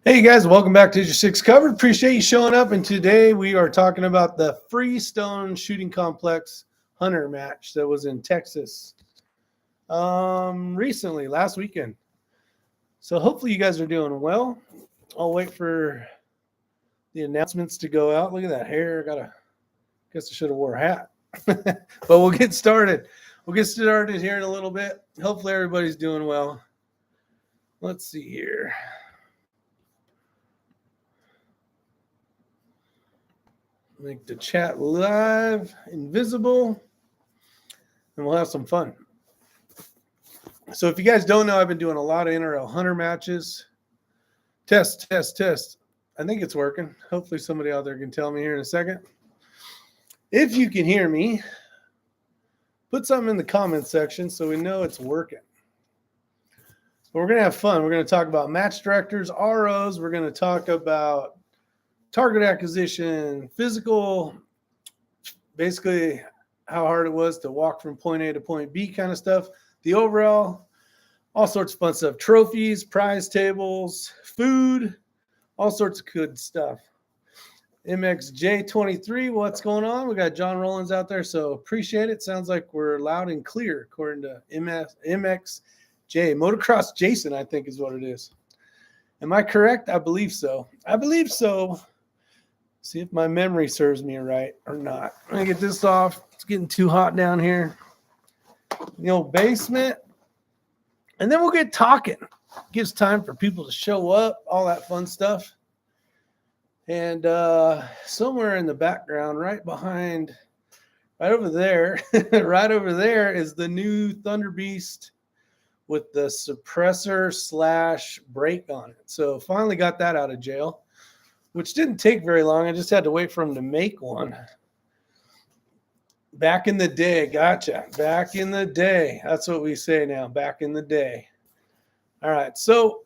Hey you guys, welcome back to Isyour6covered. Appreciate you showing up. And today we are talking about the Freestone Shooting Complex Hunter match that was in Texas recently, last weekend. So hopefully you guys are doing well. I'll wait for the announcements to go out. Look at that hair. Guess I should have wore a hat. But we'll get started. We'll get started here in a little bit. Hopefully everybody's doing well. Let's see here. Make the chat live, invisible, and we'll have some fun. So if you guys don't know, I've been doing a lot of NRL Hunter matches. Test. I think it's working. Hopefully somebody out there can tell me here in a second. If you can hear me, put something in the comment section so we know it's working. But we're going to have fun. We're going to talk about match directors, ROs. We're going to talk about target acquisition, physical, basically how hard it was to walk from point A to point B kind of stuff, the overall, all sorts of fun stuff, trophies, prize tables, food, all sorts of good stuff. MXJ23, what's going on? We got John Rollins out there, so appreciate it. Sounds like we're loud and clear according to MXJ. Motocross Jason, I think is what it is. Am I correct? I believe so. See if my memory serves me right or not. I'm going to get this off. It's getting too hot down here. The old basement. And then we'll get talking. Gives time for people to show up, all that fun stuff. And somewhere in the background, right over there, right over there is the new Thunder Beast with the suppressor / brake on it. So finally got that out of jail, which didn't take very long. I just had to wait for him to make one. Back in the day, gotcha. Back in the day. That's what we say now, back in the day. All right, so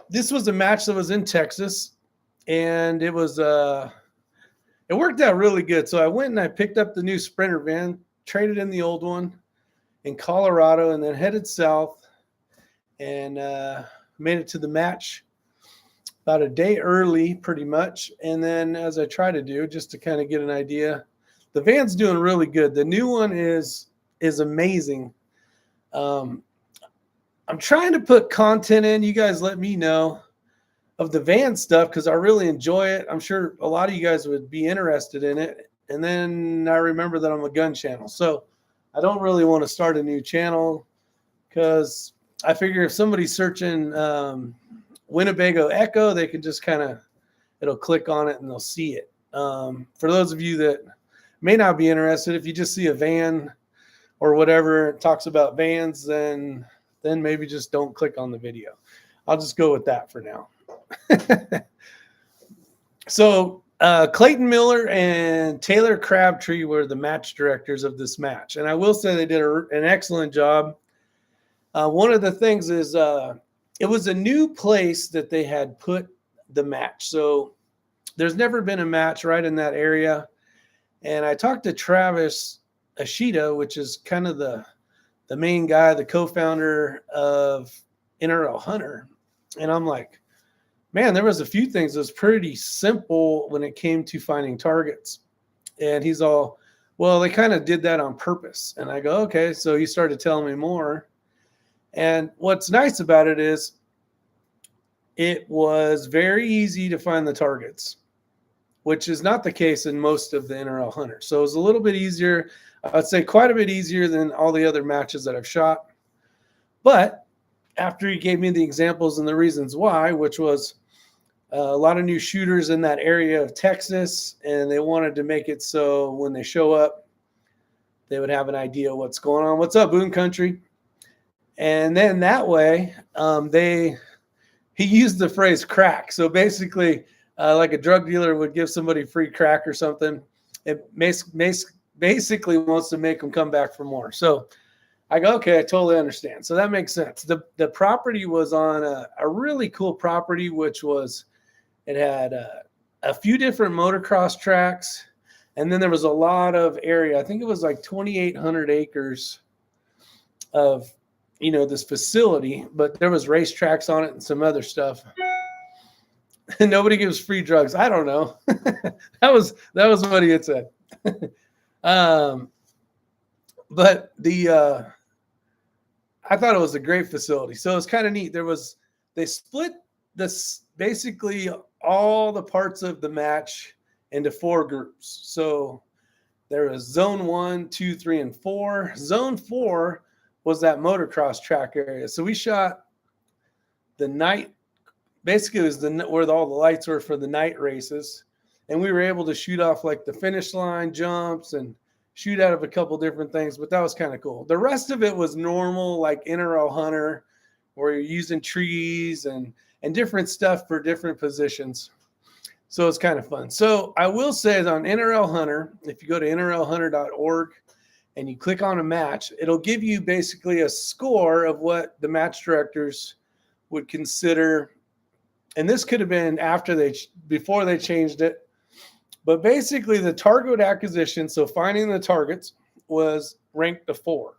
this was a match that was in Texas, and it was it worked out really good. So I went and I picked up the new Sprinter van, traded in the old one in Colorado, and then headed south and made it to the match about a day early, pretty much. And then as I try to do, just to kind of get an idea, the van's doing really good. The new one is amazing. I'm trying to put content in. You guys let me know of the van stuff because I really enjoy it. I'm sure a lot of you guys would be interested in it. And then I remember that I'm a gun channel. So I don't really want to start a new channel because I figure if somebody's searching Winnebago Echo, they can just it'll click on it and they'll see it. For those of you that may not be interested, if you just see a van or whatever, it talks about vans, then maybe just don't click on the video. I'll just go with that for now. So Clayton Miller and Taylor Crabtree were the match directors of this match. And I will say they did an excellent job. One of the things is it was a new place that they had put the match. So there's never been a match right in that area. And I talked to Travis Ashita, which is kind of the main guy, the co-founder of NRL Hunter. And I'm like, man, there was a few things that was pretty simple when it came to finding targets. And he's all, well, they kind of did that on purpose. And I go, okay. So he started telling me more. And what's nice about it is it was very easy to find the targets, which is not the case in most of the NRL Hunters. So it was a little bit easier. I'd say quite a bit easier than all the other matches that I've shot. But after he gave me the examples and the reasons why, which was a lot of new shooters in that area of Texas, and they wanted to make it so when they show up, they would have an idea what's going on. What's up, Boone Country? And then that way, he used the phrase crack. So basically, like a drug dealer would give somebody free crack or something, it basically wants to make them come back for more. So I go, okay, I totally understand. So that makes sense. The property was on a really cool property, which was, it had a few different motocross tracks. And then there was a lot of area. I think it was like 2,800 acres of, this facility, but there was racetracks on it and some other stuff. Nobody gives free drugs. I don't know. that was what he had said. But I thought it was a great facility. So it's kind of neat. They split this basically all the parts of the match into 4 groups. So there was zone 1, 2, 3, and 4. Zone 4 was that motocross track area. So we shot the night, basically it was where all the lights were for the night races. And we were able to shoot off like the finish line jumps and shoot out of a couple different things, but that was kind of cool. The rest of it was normal, like NRL Hunter, where you're using trees and different stuff for different positions. So it's kind of fun. So I will say that on NRL Hunter, if you go to nrlhunter.org and you click on a match, it'll give you basically a score of what the match directors would consider. And this could have been before they changed it. But basically the target acquisition, so finding the targets, was ranked a 4.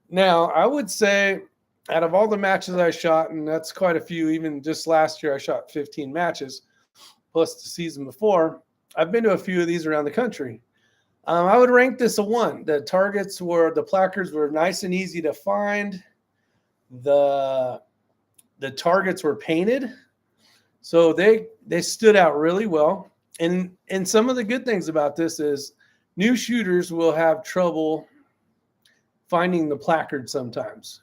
Now, I would say out of all the matches I shot, and that's quite a few, even just last year I shot 15 matches, plus the season before, I've been to a few of these around the country. I would rank this a 1. The placards were nice and easy to find. The targets were painted, so they stood out really well. And some of the good things about this is new shooters will have trouble finding the placard sometimes,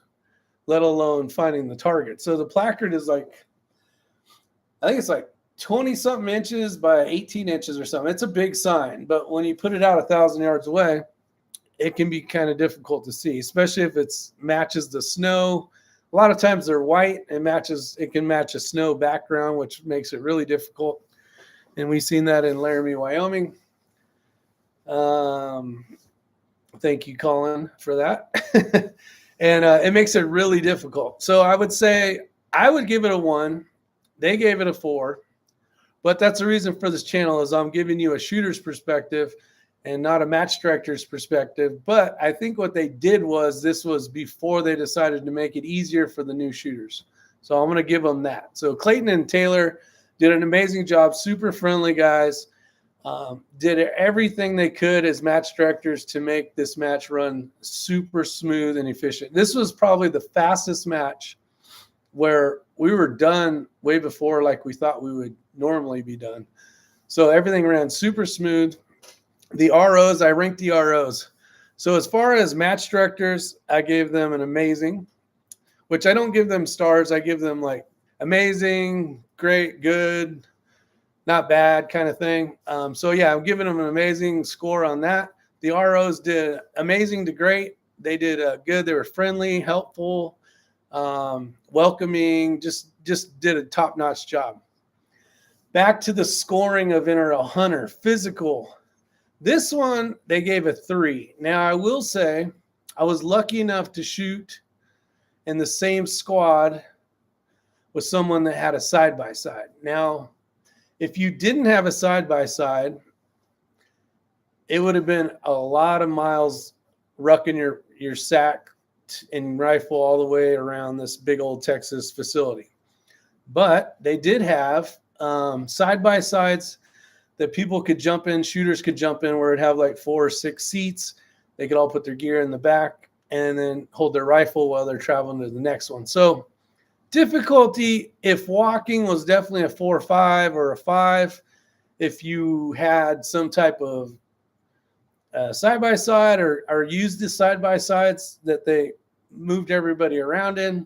let alone finding the target. So the placard is I think it's like 20-something inches by 18 inches or something. It's a big sign, but when you put it out 1,000 yards away, it can be kind of difficult to see, especially if it matches the snow. A lot of times they're white and it can match a snow background, which makes it really difficult. And we've seen that in Laramie, Wyoming. Thank you, Colin, for that. And it makes it really difficult. So I would say I would give it a 1. They gave it a 4. But that's the reason for this channel is I'm giving you a shooter's perspective and not a match director's perspective. But I think what they did was this was before they decided to make it easier for the new shooters. So I'm going to give them that. So Clayton and Taylor did an amazing job, super friendly guys, did everything they could as match directors to make this match run super smooth and efficient. This was probably the fastest match where we were done way before like we thought we would normally be done. So everything ran super smooth. The ROs, I ranked the ROs. So as far as match directors, I gave them an amazing, which I don't give them stars. I give them like amazing, great, good, not bad kind of thing. So yeah, I'm giving them an amazing score on that. The ROs did amazing to great. They did good. They were friendly, helpful, welcoming, just did a top-notch job. Back to the scoring of NRL Hunter. Physical. This one, they gave a 3. Now, I will say I was lucky enough to shoot in the same squad with someone that had a side-by-side. Now, if you didn't have a side-by-side, it would have been a lot of miles rucking your sack and rifle all the way around this big old Texas facility. But they did have side-by-sides that people could jump in, shooters could jump in, where it'd have like 4 or 6 seats. They could all put their gear in the back and then hold their rifle while they're traveling to the next one. So difficulty, if walking, was definitely a 4 or 5 or a 5. If you had some type of side-by-side or used the side-by-sides that they moved everybody around in, it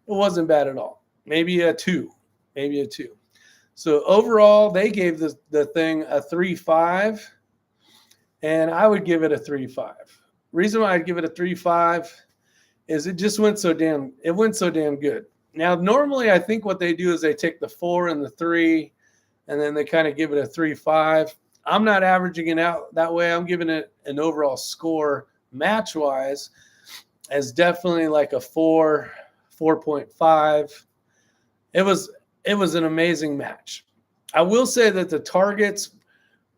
wasn't bad at all. Maybe a 2. So overall, they gave the thing a 3.5, and I would give it a 3.5. Reason why I'd give it a 3.5 is it went so damn good. Now, normally I think what they do is they take the 4 and the 3, and then they kind of give it a 3.5. I'm not averaging it out that way. I'm giving it an overall score match-wise as definitely like a 4, 4.5. It was an amazing match. I will say that the targets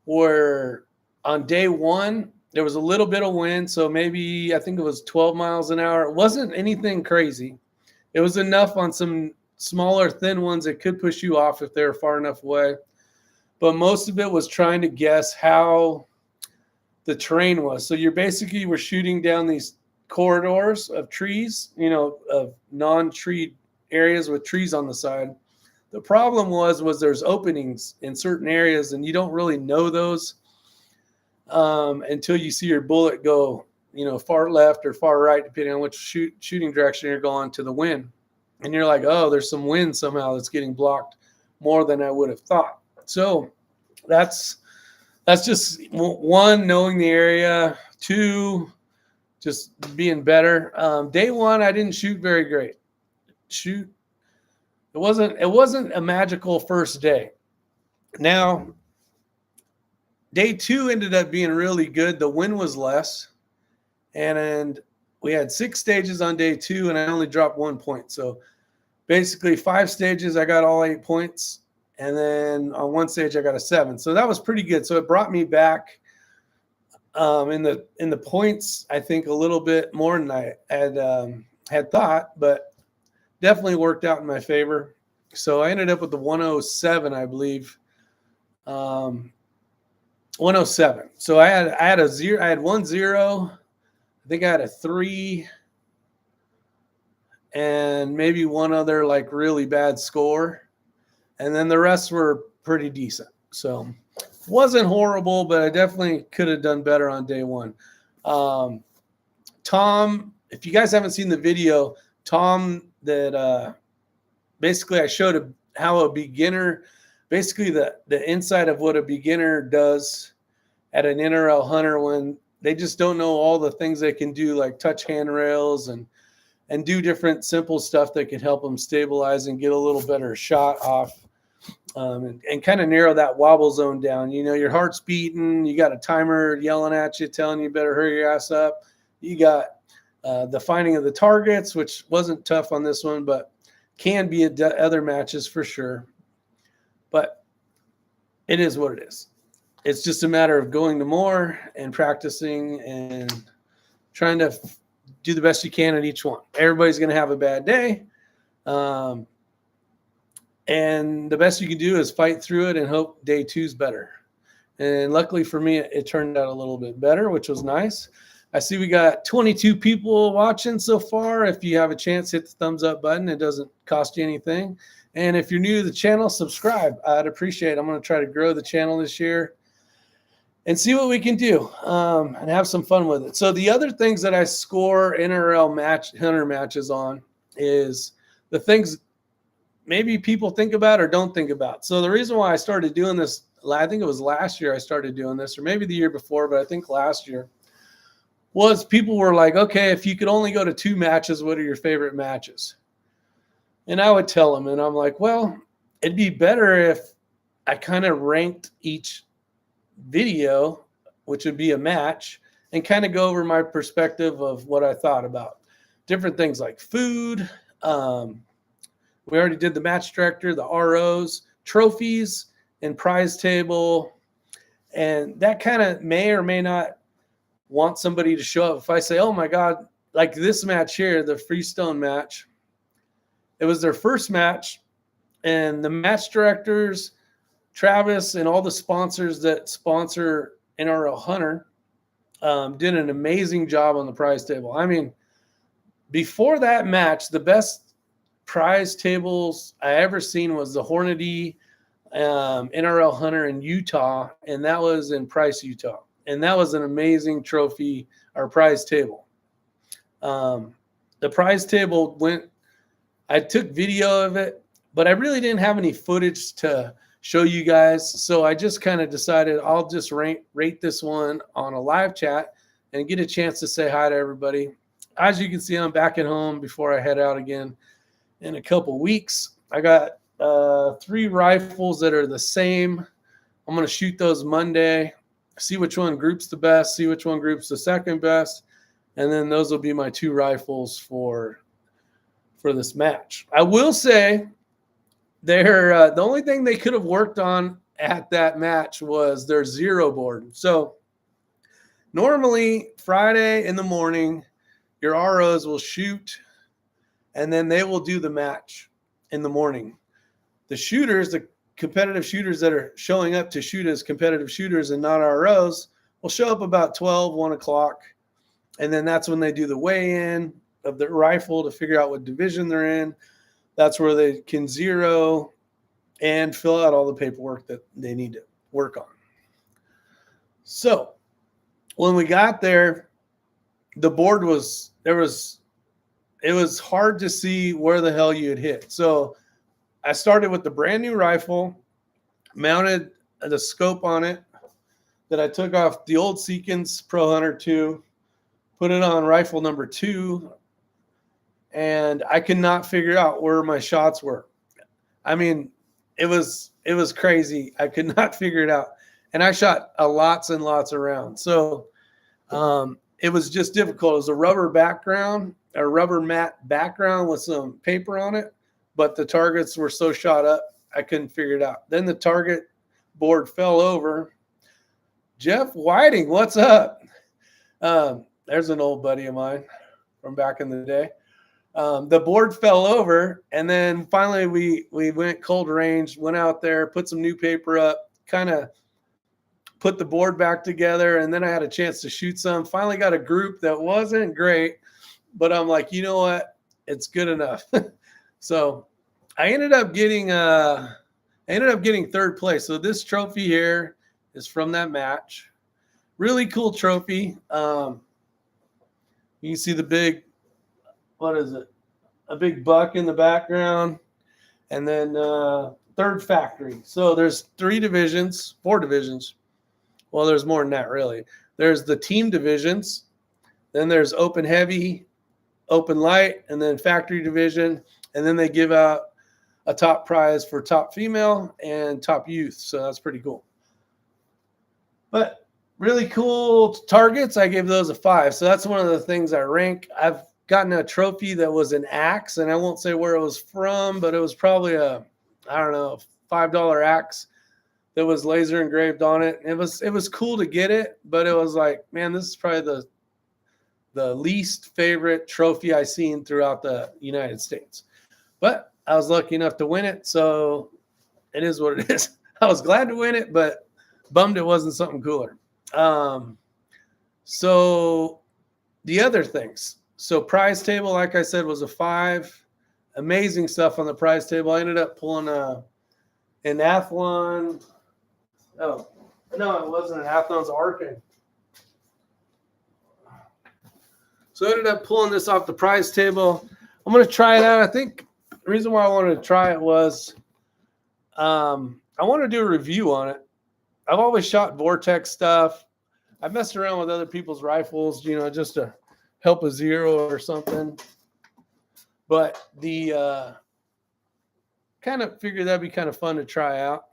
were on day 1. There was a little bit of wind, so maybe I think it was 12 miles an hour. It wasn't anything crazy. It was enough on some smaller, thin ones that could push you off if they're far enough away. But most of it was trying to guess how the terrain was. So you're basically were shooting down these corridors of trees, of non-tree areas with trees on the side. The problem was there's openings in certain areas, and you don't really know those until you see your bullet go, far left or far right, depending on which shooting direction you're going to the wind. And you're like, oh, there's some wind somehow that's getting blocked more than I would have thought. So that's just one, knowing the area. Two, just being better. Day one, I didn't shoot very great. It wasn't a magical first day. Now, day two ended up being really good. The wind was less, and we had 6 stages on day two, and I only dropped 1 point. So basically 5 stages, I got all 8 points. And then on one stage, I got a 7. So that was pretty good. So it brought me back in the points, I think, a little bit more than I had thought, but definitely worked out in my favor. So I ended up with the 107, I believe. 107. So I had a 0. I had 1 0. I think I had a 3. And maybe one other like really bad score. And then the rest were pretty decent. So wasn't horrible, but I definitely could have done better on day one. Tom, if you guys haven't seen the video, Tom, that basically I showed how a beginner, basically the inside of what a beginner does at an NRL Hunter when they just don't know all the things they can do, like touch handrails and do different simple stuff that can help them stabilize and get a little better shot off. And kind of narrow that wobble zone down. Your heart's beating. You got a timer yelling at you, telling you better hurry your ass up. You got the finding of the targets, which wasn't tough on this one, but can be other matches for sure. But it is what it is. It's just a matter of going to more and practicing and trying to do the best you can at each one. Everybody's going to have a bad day. And the best you can do is fight through it and hope day two's better. And luckily for me, it turned out a little bit better, which was nice. I see we got 22 people watching so far. If you have a chance, hit the thumbs up button. It doesn't cost you anything. And if you're new to the channel, subscribe. I'd appreciate it. I'm going to try to grow the channel this year and see what we can do and have some fun with it. So the other things that I score NRL Hunter matches on is the things maybe people think about or don't think about. So the reason why I started doing this, I think it was last year I started doing this, or maybe the year before, but I think last year, was people were like, okay, if you could only go to 2 matches, what are your favorite matches? And I would tell them, and I'm like, well, it'd be better if I kind of ranked each video, which would be a match, and kind of go over my perspective of what I thought about different things like food. We already did the match director, the ROs, trophies, and prize table. And that kind of may or may not want somebody to show up. If I say, oh my God, like this match here, the Freestone match, it was their first match. And the match directors, Travis, and all the sponsors that sponsor NRL Hunter did an amazing job on the prize table. I mean, before that match, the best prize tables I ever seen was the Hornady NRL Hunter in Utah, and that was in Price, Utah. And that was an amazing trophy or prize table. The prize table I took video of it, but I really didn't have any footage to show you guys. So I just kind of decided I'll just rate this one on a live chat and get a chance to say hi to everybody. As you can see, I'm back at home before I head out again in a couple weeks. I got 3 rifles that are the same. I'm going to shoot those Monday, see which one groups the best, see which one groups the second best, and then those will be my 2 rifles for this match. I will say the only thing they could have worked on at that match was their 0 board. So normally Friday in the morning, your ROs will shoot, and then they will do the match. in the morning. The shooters, the competitive shooters that are showing up to shoot as competitive shooters and not ROs will show up about 12, 1 o'clock. And then that's when they do the weigh-in of the rifle to figure out what division they're in. That's where they can zero and fill out all the paperwork that they need to work on. So when we got there, the board was, it was hard to see where the hell you had hit. So I started with the brand new rifle, mounted the scope on it that I took off the old Seekins Pro Hunter 2, put it on rifle number 2, and I could not figure out where my shots were. I mean, it was crazy. I could not figure it out. And I shot lots and lots of rounds. So it was just difficult. It was a rubber background, a rubber matte background with some paper on it, but the targets were so shot up, I couldn't figure it out. Then the target board fell over. Jeff Whiting, what's up? There's an old buddy of mine from back in the day. The board fell over, and then finally we went cold range, went out there, put some new paper up, kind of put the board back together, and then I had a chance to shoot some. Finally got a group that wasn't great, but I'm like, you know what? It's good enough. So I ended up getting third place. So this trophy here is from that match. Really cool trophy. You can see the big, what is it? A big buck in the background. And then third factory. So there's 4 divisions. Well, there's more than that, really. There's the team divisions. Then there's open heavy, open light, and then factory division. And then they give out a top prize for top female and top youth. So that's pretty cool. But really cool targets. I gave those a 5. So that's one of the things I rank. I've gotten a trophy that was an axe, and I won't say where it was from, but it was probably a, I don't know, $5 axe that was laser engraved on it. It was cool to get it, but it was like, man, this is probably the least favorite trophy I've seen throughout the United States. But I was lucky enough to win it, so it is what it is. I was glad to win it, but bummed it wasn't something cooler. So the other things. So prize table, like I said, was a 5. Amazing stuff on the prize table. I ended up pulling an Athlon. Oh, no, it wasn't an Athlon. It was Arkin. So I ended up pulling this off the prize table. I'm going to try it out. I think the reason why I wanted to try it was I want to do a review on it. I've always shot Vortex stuff. I've messed around with other people's rifles, just to help a zero or something. But the kind of figured that'd be kind of fun to try out.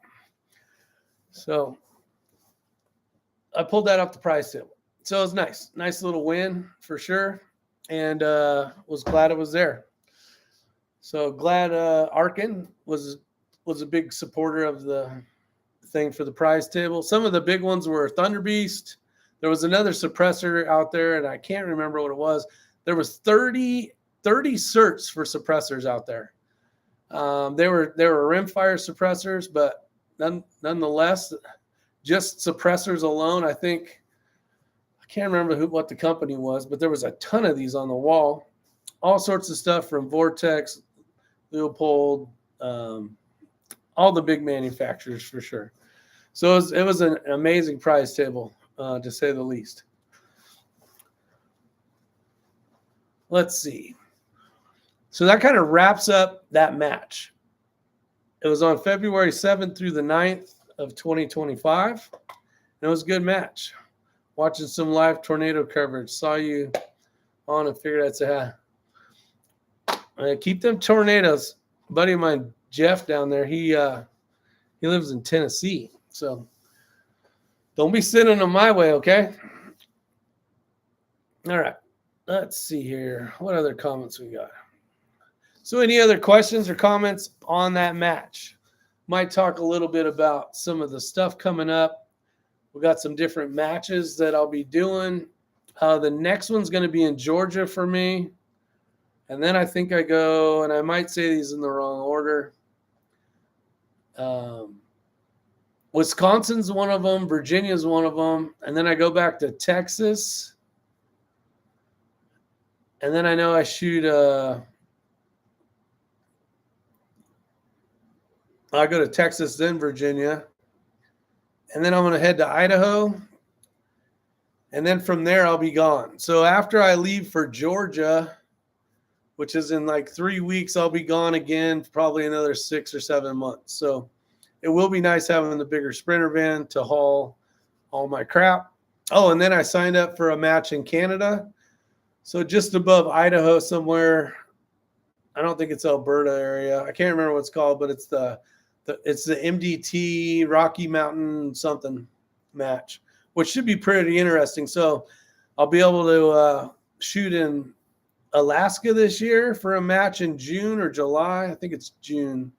So I pulled that off the prize table. So it was nice. Nice little win for sure. And was glad it was there. So glad Arkin was a big supporter of the thing for the prize table. Some of the big ones were Thunder Beast. There was another suppressor out there, and I can't remember what it was. There was 30 certs for suppressors out there. They were rimfire suppressors, but nonetheless, just suppressors alone, I think, I can't remember what the company was, but there was a ton of these on the wall. All sorts of stuff from Vortex, Leopold, all the big manufacturers for sure. So it was an amazing prize table, to say the least. Let's see. So that kind of wraps up that match. It was on February 7th through the 9th of 2025. It was a good match. Watching some live tornado coverage. Saw you on and figured I'd say hi. Keep them tornadoes. A buddy of mine, Jeff, down there, he lives in Tennessee. So don't be sending them my way, okay? All right. Let's see here. What other comments we got? So any other questions or comments on that match? Might talk a little bit about some of the stuff coming up. We got some different matches that I'll be doing. The next one's going to be in Georgia for me. And then I think I go, and I might say these in the wrong order. Wisconsin's one of them. Virginia's one of them. And then I go back to Texas. And then I know I shoot I go to Texas, then Virginia. And then I'm going to head to Idaho. And then from there, I'll be gone. So after I leave for Georgia, which is in like 3 weeks, I'll be gone again, probably another 6 or 7 months. So it will be nice having the bigger Sprinter van to haul all my crap. Oh, and then I signed up for a match in Canada. So just above Idaho somewhere. I don't think it's Alberta area. I can't remember what it's called, but it's the MDT Rocky Mountain something match, which should be pretty interesting. So I'll be able to shoot in Alaska this year for a match in June or July. I think it's June,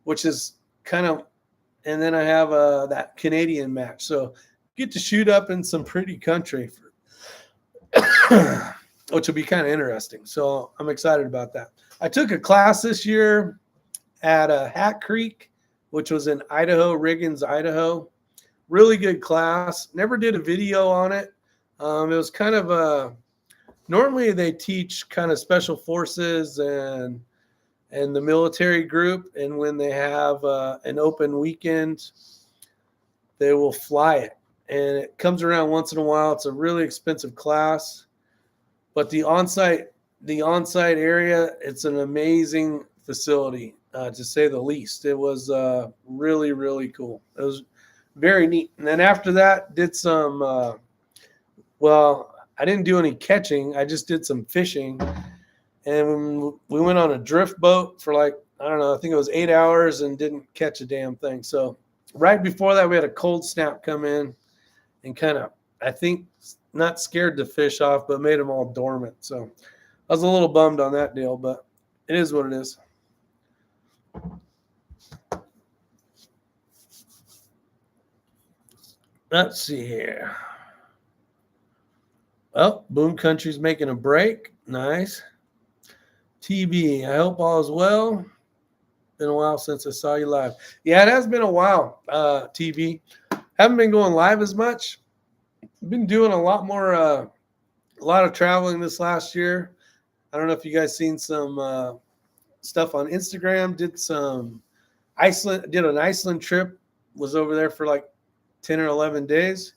which is kind of, and then I have that Canadian match. So get to shoot up in some pretty country, which will be kind of interesting. So I'm excited about that. I took a class this year at Hat Creek, which was in Idaho, Riggins, Idaho. Really good class. Never did a video on it. It was kind of normally they teach kind of special forces and the military group. And when they have an open weekend, they will fly it. And it comes around once in a while. It's a really expensive class. But the on-site area, it's an amazing facility, to say the least. It was really, really cool. It was very neat. And then after that, did some, I didn't do any catching. I just did some fishing. And we went on a drift boat for like, I don't know, I think it was 8 hours and didn't catch a damn thing. So right before that, we had a cold snap come in and kind of, I think, not scared the fish off, but made them all dormant. So I was a little bummed on that deal, but it is what it is. Let's see here. Well, Boom Country's making a break. Nice. TB, I hope all is well. Been a while since I saw you live. Yeah, it has been a while, TB. Haven't been going live as much. I've been doing a lot more, a lot of traveling this last year. I don't know if you guys seen some stuff on Instagram. Did an Iceland trip. Was over there for like 10 or 11 days.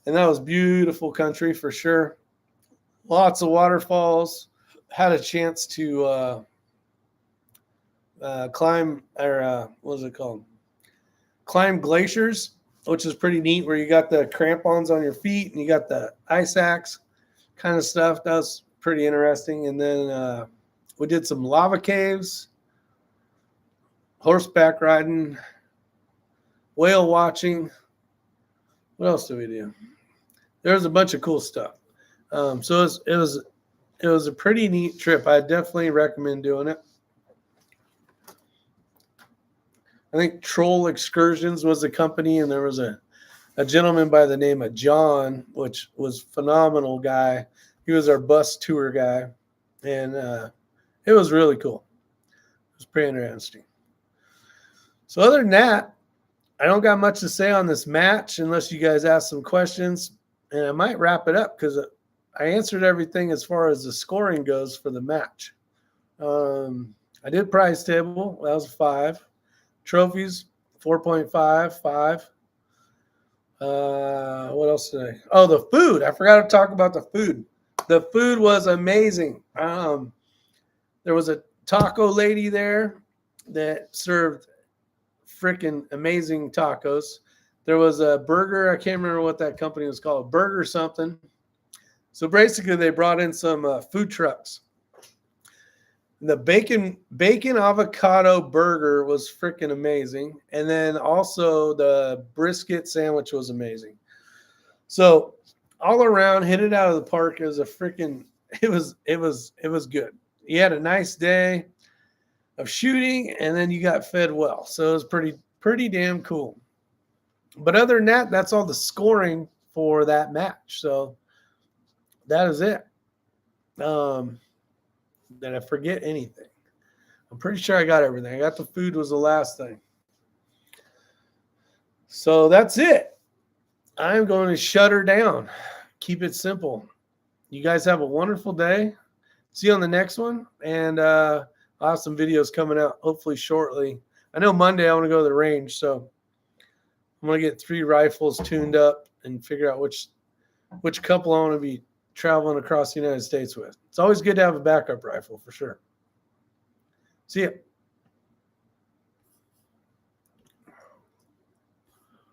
And that was beautiful country for sure. Lots of waterfalls. Had a chance to climb, or what is it called? Climb glaciers, which is pretty neat, where you got the crampons on your feet and you got the ice axe kind of stuff. That was pretty interesting. And then we did some lava caves, horseback riding, whale watching. What else did we do? There was a bunch of cool stuff. So it was a pretty neat trip. I definitely recommend doing it. I think Troll Excursions was the company, and there was a gentleman by the name of John, which was phenomenal guy. He was our bus tour guy, and it was really cool. It was pretty interesting. So other than that, I don't got much to say on this match unless you guys ask some questions, and I might wrap it up because I answered everything as far as the scoring goes for the match. I did prize table. That was a 5. Trophies, 4.5, 5. What else did I? Oh, the food. I forgot to talk about the food. The food was amazing. There was a taco lady there that served freaking amazing tacos. There was a burger. I can't remember what that company was called. Burger something. So basically, they brought in some food trucks. The bacon avocado burger was freaking amazing. And then also the brisket sandwich was amazing. So all around, hit it out of the park. It was it was good. You had a nice day of shooting, and then you got fed well. So it was pretty damn cool. But other than that, that's all the scoring for that match. So that is it. Did I forget anything? I'm pretty sure I got everything. I got the food was the last thing. So that's it. I'm going to shut her down. Keep it simple. You guys have a wonderful day. See you on the next one. And I'll have some videos coming out hopefully shortly. I know Monday I want to go to the range, so I'm going to get 3 rifles tuned up and figure out which couple I want to be traveling across the United States with. It's always good to have a backup rifle for sure. See ya.